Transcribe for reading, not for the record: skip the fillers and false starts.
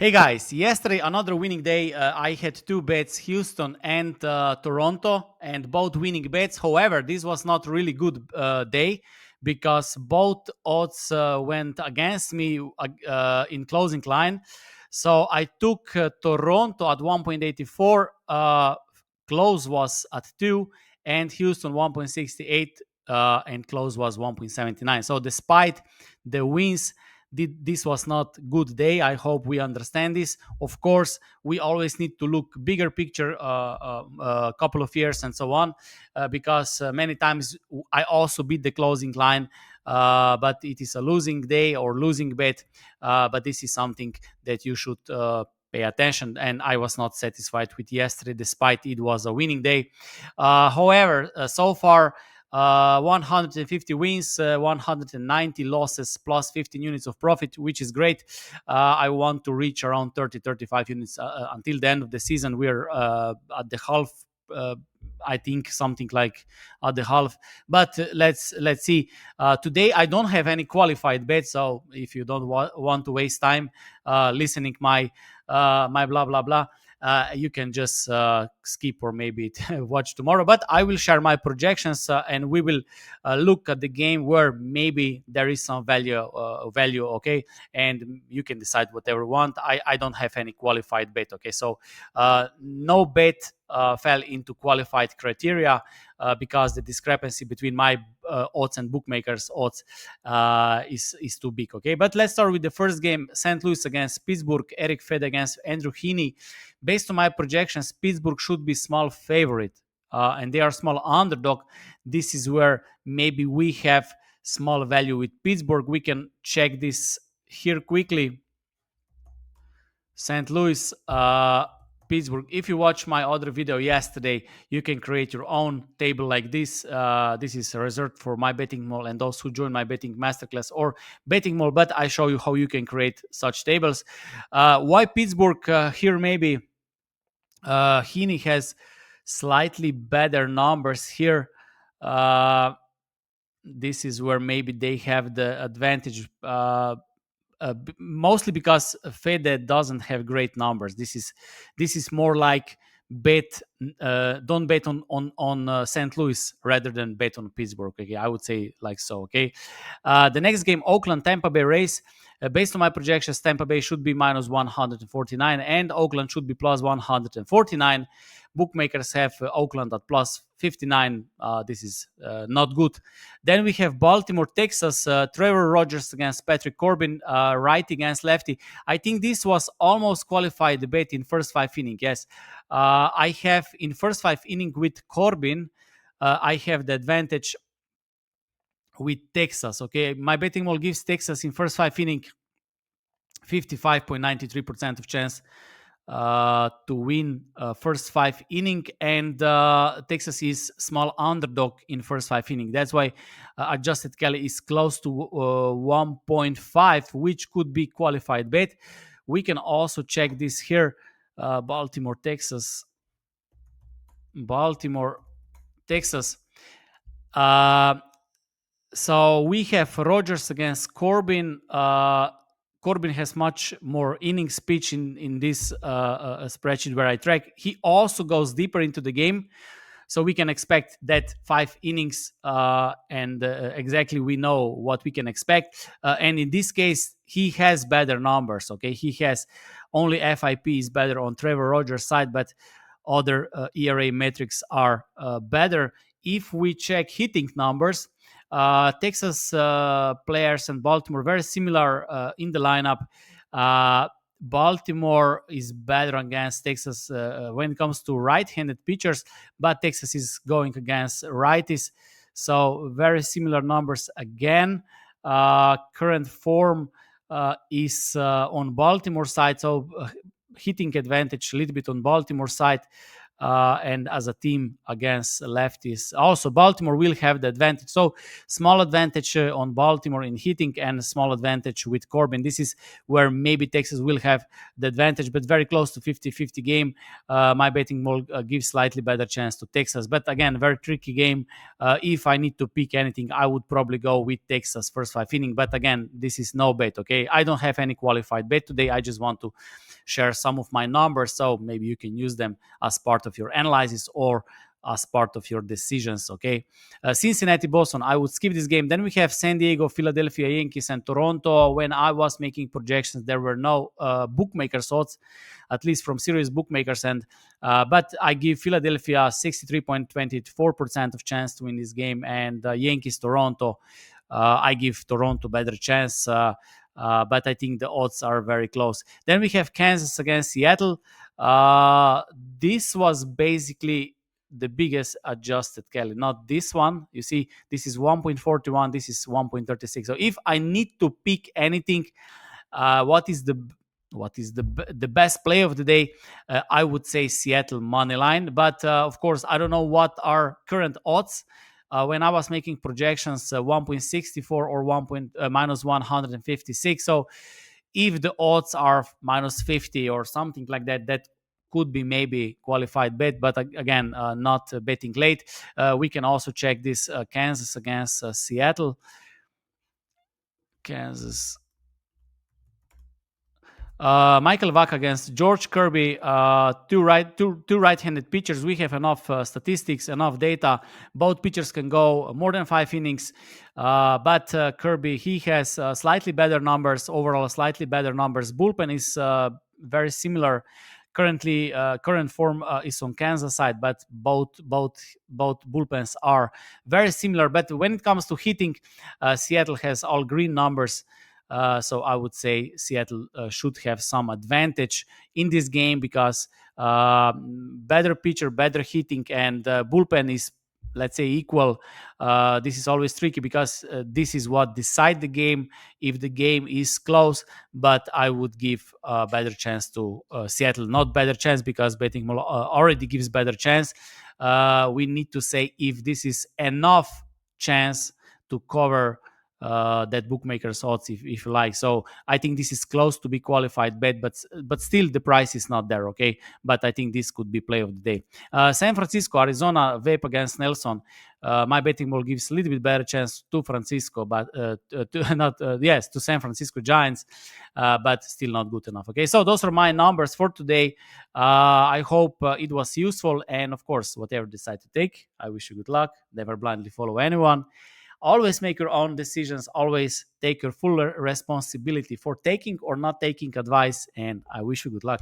Hey guys, yesterday another winning day. I had two bets, Houston and Toronto, and both winning bets. However, this was not really good day because both odds went against me in closing line. So I took Toronto at 1.84. Close was at 2, and Houston 1.68, and close was 1.79. So despite the wins, this was not good day. I hope we understand this. Of course, we always need to look bigger picture, a couple of years and so on, because many times I also beat the closing line, but it is a losing day or losing bet. But this is something that you should pay attention, and I was not satisfied with yesterday despite it was a winning day. However, so far 150 wins, 190 losses, plus 15 units of profit, which is great. I want to reach around 30, 35 units until the end of the season. We're at the half. I think something like at the half, but let's see. Today I don't have any qualified bets, so if you don't want to waste time listening my blah blah blah, you can just skip or maybe watch tomorrow. But I will share my projections, and we will look at the game where maybe there is some value, okay? And you can decide whatever you want. I don't have any qualified bet, okay? So no bet fell into qualified criteria because the discrepancy between my odds and bookmakers odds is too big, okay? But let's start with the first game: St. Louis against Pittsburgh, Eric Fed against Andrew Heaney. Based on my projections, Pittsburgh should be small favorite, and they are small underdog. This is where maybe we have small value with Pittsburgh. We can check this here quickly. St. Louis, Pittsburgh. If you watch my other video yesterday, you can create your own table like this. This is reserved for my betting mall and those who join my betting masterclass or betting mall. But I show you how you can create such tables. Why Pittsburgh here? Maybe Heaney has slightly better numbers here. This is where maybe they have the advantage. Mostly because Fede doesn't have great numbers. This is more like bet. Don't bet on St. Louis rather than bet on Pittsburgh. Okay, I would say like so. Okay, the next game, Oakland Tampa Bay race. Based on my projections, Tampa Bay should be minus 149 and Oakland should be plus 149. Bookmakers have Oakland at plus 59. This is not good. Then we have Baltimore, Texas. Trevor Rogers against Patrick Corbin. Righty against lefty. I think this was almost qualified debate in first five inning. Yes, I have in first five inning with Corbin. I have the advantage with Texas. Okay, my betting model gives Texas in first five inning 55.93% of chance to win first five inning, and Texas is small underdog in first five inning. That's why adjusted Kelly is close to 1.5, which could be qualified bet. We can also check this here. Baltimore, Texas. So we have Rogers against Corbin. Corbin has much more innings pitch in this spreadsheet where I track. He also goes deeper into the game. So we can expect that 5 innings, and exactly we know what we can expect. And in this case, he has better numbers. Okay, he has only FIP is better on Trevor Rogers' side, but other ERA metrics are better. If we check hitting numbers, Texas players and Baltimore very similar in the lineup. Baltimore is better against Texas when it comes to right-handed pitchers, but Texas is going against righties. So very similar numbers again. Current form is on Baltimore side, so hitting advantage a little bit on Baltimore side. and as a team against lefties. Also, Baltimore will have the advantage. So, small advantage on Baltimore in hitting and small advantage with Corbin. This is where maybe Texas will have the advantage, but very close to 50-50 game. My betting will give slightly better chance to Texas. But again, very tricky game. If I need to pick anything, I would probably go with Texas first 5 inning. But again, this is no bet, okay? I don't have any qualified bet today. I just want to share some of my numbers, so maybe you can use them as part of your analysis or as part of your decisions, okay? Cincinnati, Boston, I would skip this game. Then we have San Diego, Philadelphia Yankees, and Toronto. When I was making projections, there were no bookmakers odds, at least from serious bookmakers. And but I give Philadelphia 63.24% of chance to win this game, and Yankees, Toronto, I give Toronto better chance. But I think the odds are very close. Then we have Kansas against Seattle. This was basically the biggest adjusted, Kelly, not this one. You see, this is 1.41, this is 1.36. So if I need to pick anything, what is the best play of the day? I would say Seattle money line, but of course I don't know what are current odds. When I was making projections, 1.64 or minus 156. So if the odds are minus 50 or something like that, that could be maybe qualified bet, but again, not betting late. We can also check this Kansas against Seattle. Kansas. Michael Vaca against George Kirby, two right-handed pitchers. We have enough statistics, enough data. Both pitchers can go more than 5 innings, but Kirby, he has slightly better numbers overall, slightly better numbers. Bullpen is very similar. Currently, current form is on Kansas side, but both bullpens are very similar. But when it comes to hitting, Seattle has all green numbers. So I would say Seattle should have some advantage in this game because better pitcher, better hitting, and bullpen is, let's say, equal. This is always tricky because this is what decide the game if the game is close. But I would give a better chance to Seattle. Not better chance because betting already gives better chance. We need to say if this is enough chance to cover that bookmakers odds, if you like. So I think this is close to be qualified bet, but still the price is not there, okay? But I think this could be play of the day. San Francisco, Arizona, Vape against Nelson. My betting ball gives a little bit better chance to Francisco, but to San Francisco Giants, but still not good enough. Okay, so those are my numbers for today. I hope it was useful, and of course, whatever you decide to take, I wish you good luck. Never blindly follow anyone. Always make your own decisions. Always take your full responsibility for taking or not taking advice. And I wish you good luck.